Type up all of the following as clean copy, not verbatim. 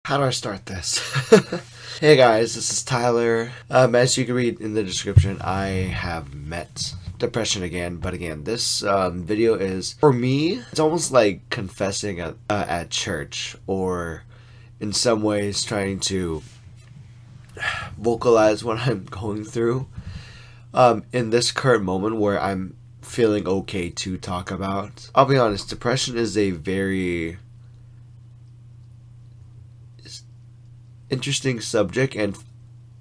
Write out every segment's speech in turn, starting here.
How do I start this? Hey guys, this is Tyler. As you can read in the description, I have met depression again. But again, this video is, for me, it's almost like confessing at church, or in some ways trying to vocalize what I'm going through in this current moment where I'm feeling okay to talk about. I'll be honest, depression is a very interesting subject and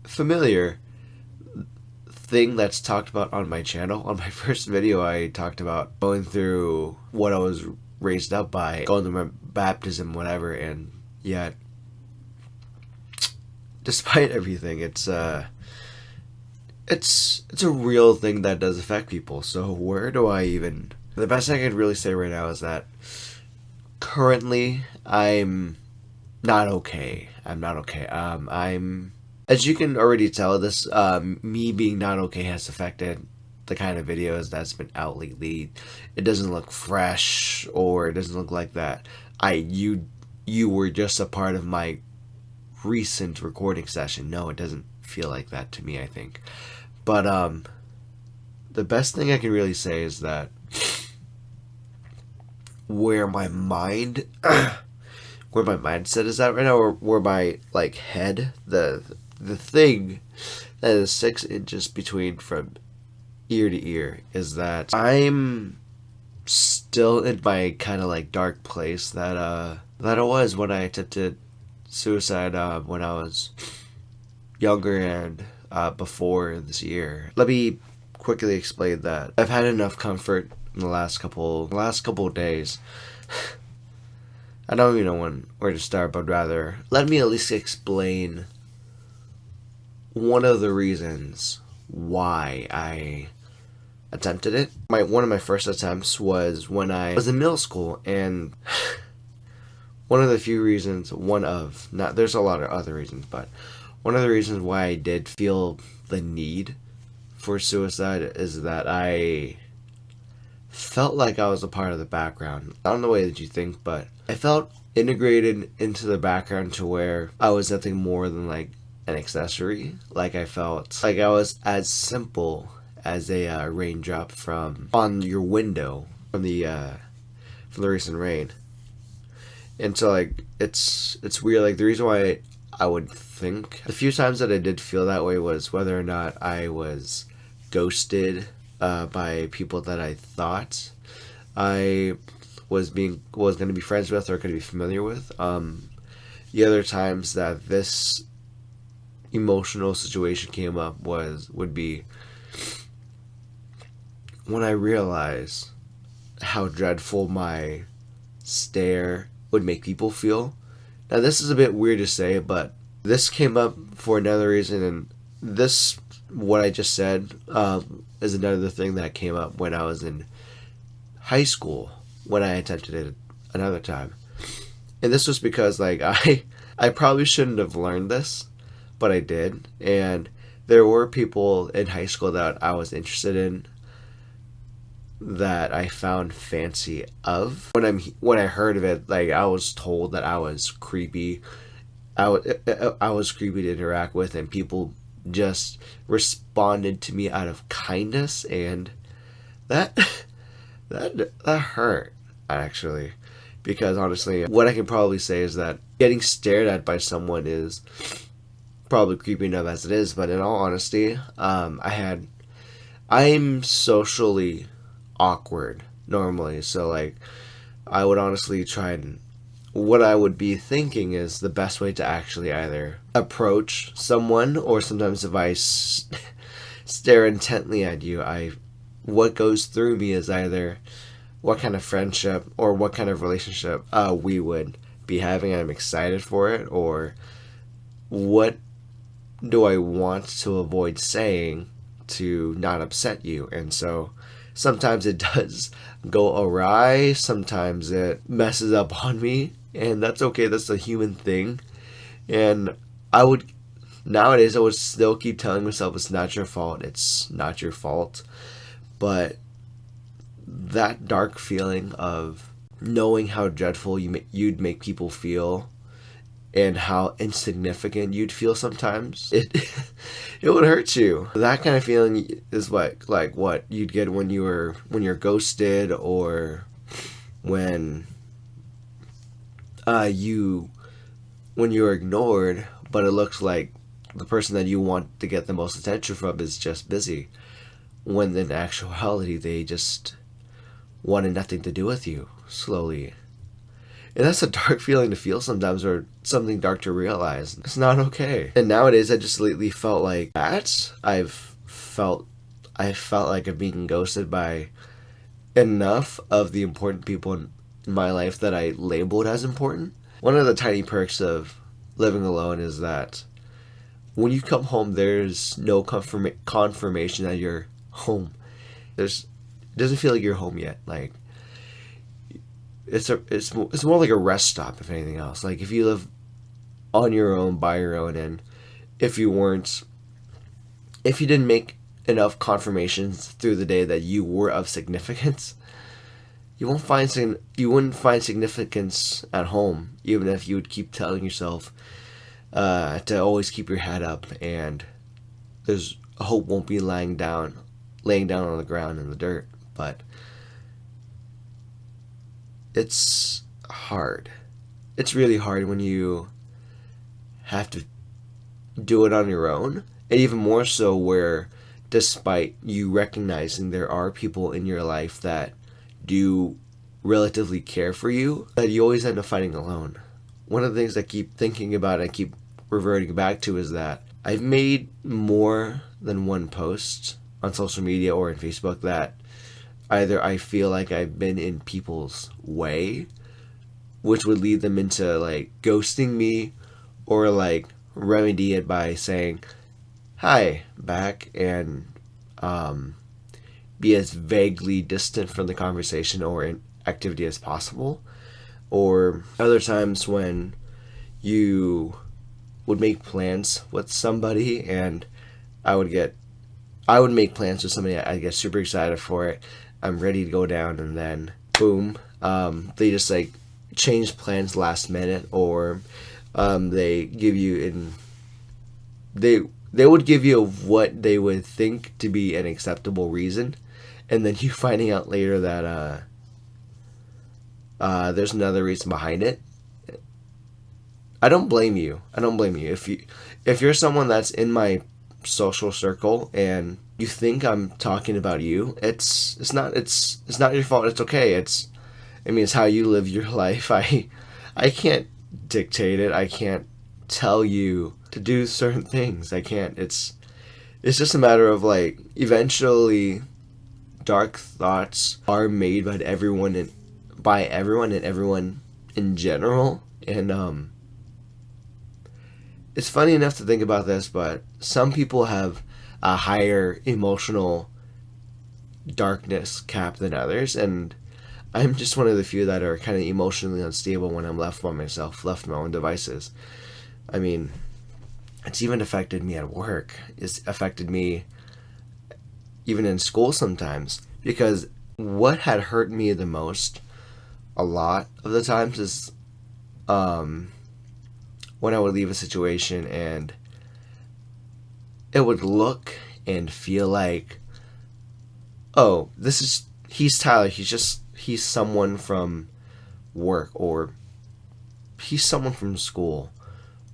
familiar thing that's talked about on my channel. On my first video, I talked about going through what I was raised up by, going through my baptism, whatever, and yet, despite everything, it's a real thing that does affect people. So where do I even... The best I can really say right now is that currently I'm not okay. I'm, as you can already tell, this me being not okay has affected the kind of videos that's been out lately. It doesn't look fresh, or it doesn't look like that you were just a part of my recent recording session. No, it doesn't feel like that to me, I think. But the best thing I can really say is that where my mindset is at right now, or where my head, the thing that is 6 inches between from ear to ear, is that I'm still in my kind of dark place that I was when I attempted suicide when I was younger and before this year. Let me quickly explain that I've had enough comfort in the last couple of days. I don't even know where to start, but rather let me at least explain one of the reasons why I attempted it. One of my first attempts was when I was in middle school, and one of the few reasons, there's a lot of other reasons, but one of the reasons why I did feel the need for suicide is that I felt like I was a part of the background. Not in the way that you think, but I felt integrated into the background to where I was nothing more than an accessory. I felt like I was as simple as a raindrop on your window from the recent rain. And so it's weird. The reason why I would think the few times that I did feel that way was whether or not I was ghosted by people that I thought I was going to be friends with or going to be familiar with. The other times that this emotional situation came up would be when I realized how dreadful my stare would make people feel. Now, this is a bit weird to say, but this came up for another reason, and what I just said is another thing that came up when I was in high school, when I attempted it another time. And this was because I probably shouldn't have learned this, but I did. And there were people in high school that I was interested in that I found fancy of. When I heard of it, I was told that I was creepy. I was creepy to interact with, and people just responded to me out of kindness, and that hurt, actually, because honestly, what I can probably say is that getting stared at by someone is probably creepy enough as it is. But in all honesty, I'm socially awkward normally, so I would honestly try, and what I would be thinking is the best way to actually either approach someone, or sometimes if I stare intently at you, what goes through me is either what kind of friendship or what kind of relationship we would be having, and I'm excited for it, or what do I want to avoid saying to not upset you. And so sometimes it does go awry, sometimes it messes up on me, and that's okay. That's a human thing. And nowadays I would still keep telling myself it's not your fault, it's not your fault. But that dark feeling of knowing how dreadful you'd make people feel and how insignificant you'd feel sometimes, it would hurt you. That kind of feeling is what you'd get when you're ghosted, or when when you're ignored, but it looks like the person that you want to get the most attention from is just busy, when in actuality they just wanted nothing to do with you, slowly. And that's a dark feeling to feel sometimes, or something dark to realize. It's not okay. And nowadays I just lately felt like that. I felt like I'm being ghosted by enough of the important people in my life that I labeled as important. One of the tiny perks of living alone is that when you come home, there's no confirmation that you're home. It doesn't feel like you're home yet. Like, it's more like a rest stop, if anything else. Like, if you live on your own, by your own, and if you didn't make enough confirmations through the day that you were of significance, you wouldn't find significance at home, even if you would keep telling yourself to always keep your head up, and there's hope won't be laying down on the ground in the dirt. But it's hard. It's really hard when you have to do it on your own, and even more so where, despite you recognizing there are people in your life that do relatively care for you, that you always end up fighting alone. One of the things I keep thinking about and I keep reverting back to is that I've made more than one post on social media or in Facebook that either I feel like I've been in people's way, which would lead them into like ghosting me, or like remedy it by saying hi back and be as vaguely distant from the conversation or activity as possible. Or other times when you would make plans with somebody, and I would make plans with somebody, I'd get super excited for it, I'm ready to go down, and then boom, they just like change plans last minute, or they give you they would give you what they would think to be an acceptable reason, and then you finding out later that there's another reason behind it. I don't blame you. If you're someone that's in my social circle and you think I'm talking about you, it's not your fault. It's okay. It's how you live your life. I can't dictate it. I can't tell you to do certain things. I can't. It's just a matter of like, eventually dark thoughts are made by everyone and everyone in general. And it's funny enough to think about this, but some people have a higher emotional darkness cap than others, and I'm just one of the few that are kind of emotionally unstable when I'm left by myself, left to my own devices. It's even affected me at work. It's affected me even in school sometimes, because what had hurt me the most a lot of the times is when I would leave a situation and it would look and feel like, oh, he's Tyler, he's someone from work, or he's someone from school,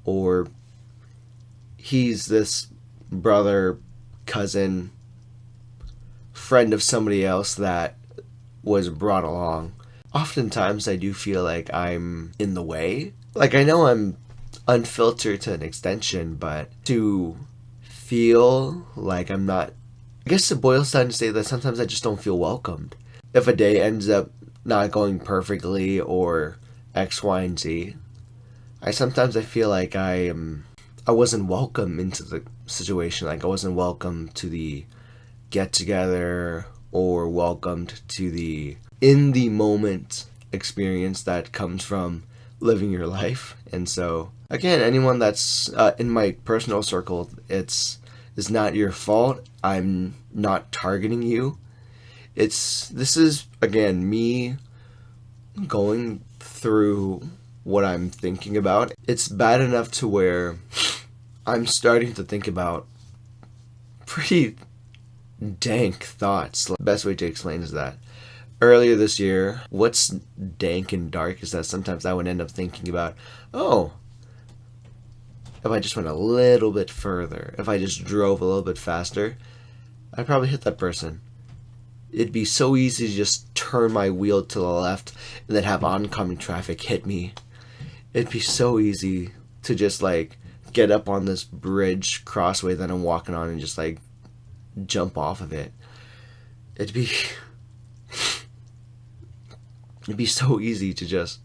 or he's this brother, cousin, friend of somebody else that was brought along. Oftentimes I do feel like I'm in the way. Like, I know I'm unfiltered to an extension, but to feel like I'm not, I guess it boils down to say that sometimes I just don't feel welcomed. If a day ends up not going perfectly, or X, Y, and Z, I feel like I wasn't welcome into the situation. Like, I wasn't welcome to the get together, or welcomed to the in the moment experience that comes from living your life. And so, again, anyone that's in my personal circle, it's not your fault. I'm not targeting you. This is again me going through what I'm thinking about. It's bad enough to where I'm starting to think about pretty dank thoughts. The best way to explain is that earlier this year, what's dank and dark is that sometimes I would end up thinking about, oh, if I just went a little bit further, if I just drove a little bit faster, I'd probably hit that person. It'd be so easy to just turn my wheel to the left and then have oncoming traffic hit me. It'd be so easy to just like get up on this bridge crossway that I'm walking on and just like jump off of it. It'd be so easy to just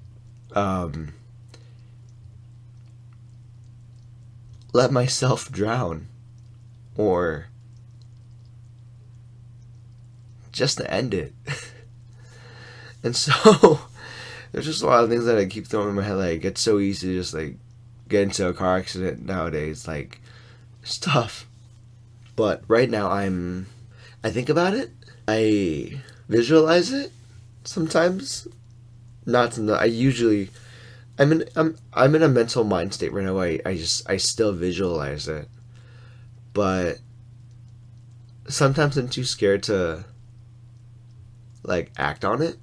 let myself drown, or just to end it. And so there's just a lot of things that I keep throwing in my head. Like, it's so easy to just like get into a car accident nowadays. Like, it's tough. But right now I think about it. I visualize it sometimes. I'm in a mental mind state right now. I still visualize it, but sometimes I'm too scared to like act on it,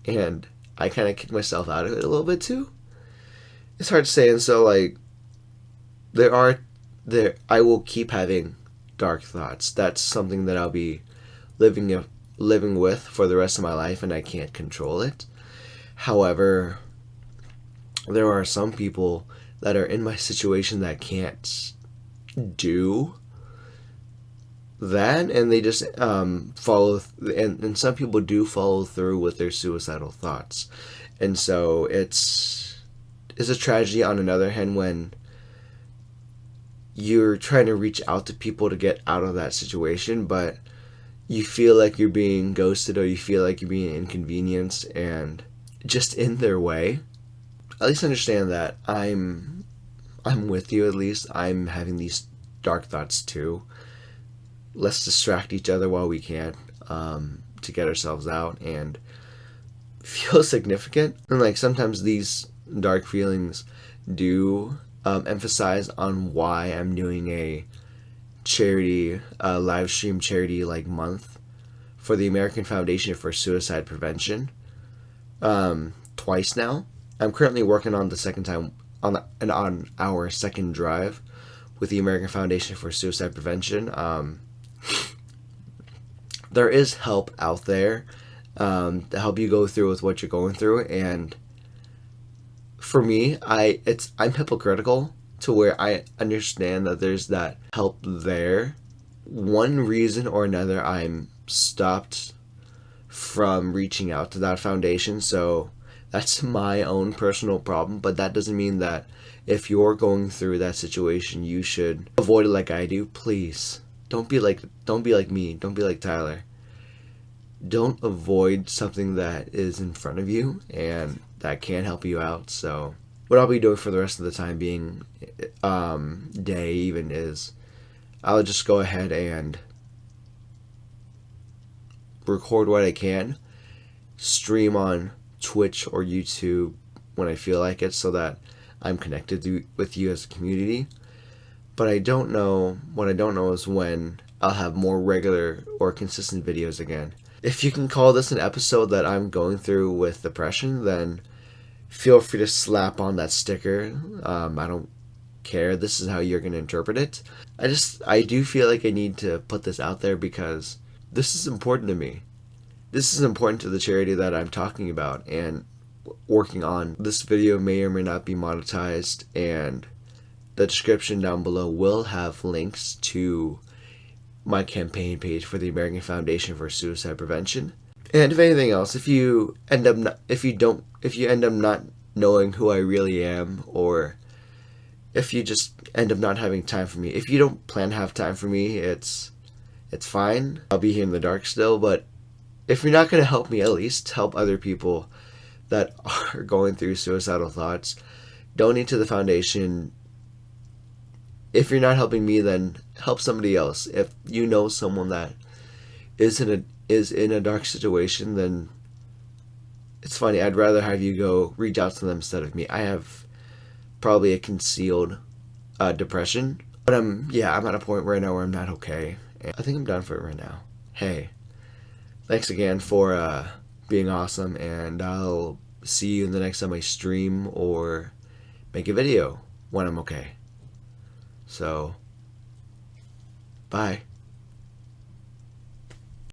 and I kind of kick myself out of it a little bit too. It's hard to say, and so like I will keep having dark thoughts. That's something that I'll be living with for the rest of my life, and I can't control it. However, there are some people that are in my situation that can't do that, and they just follow and some people do follow through with their suicidal thoughts. And so it's a tragedy on another hand when you're trying to reach out to people to get out of that situation, but you feel like you're being ghosted, or you feel like you're being inconvenienced and just in their way. At least understand that I'm with you. At least I'm having these dark thoughts too. Let's distract each other while we can, to get ourselves out and feel significant. And like sometimes these dark feelings do emphasize on why I'm doing a charity, live stream charity like month for the American Foundation for Suicide Prevention. Twice now. I'm currently working on the second time on our second drive with the American Foundation for Suicide Prevention. There is help out there to help you go through with what you're going through, and for me, I'm hypocritical to where I understand that there's that help there. One reason or another, I'm stopped from reaching out to that foundation, so that's my own personal problem. But that doesn't mean that if you're going through that situation, you should avoid it like I do. Please don't be like me. Don't be like Tyler. Don't avoid something that is in front of you and that can help you out. So what I'll be doing for the rest of the time being, day even, is I'll just go ahead and record what I can, stream on Twitch or YouTube when I feel like it, so that I'm connected with you as a community. But what I don't know is when I'll have more regular or consistent videos again. If you can call this an episode that I'm going through with depression, then feel free to slap on that sticker. I don't care. This is how you're going to interpret it. I do feel like I need to put this out there because this is important to me. This is important to the charity that I'm talking about and working on. This video may or may not be monetized, and the description down below will have links to my campaign page for the American Foundation for Suicide Prevention. And if anything else, if you end up not knowing who I really am, or if you just end up not having time for me, if you don't plan to have time for me, it's fine. I'll be here in the dark still, but if you're not going to help me, at least help other people that are going through suicidal thoughts. Donate to the foundation. If you're not helping me, then help somebody else. If you know someone that is in a dark situation, then it's funny. I'd rather have you go reach out to them instead of me. I have probably a concealed depression, but I'm at a point right now where I'm not okay. And I think I'm done for it right now. Hey, thanks again for being awesome, and I'll see you the next time I stream or make a video when I'm okay. So, bye.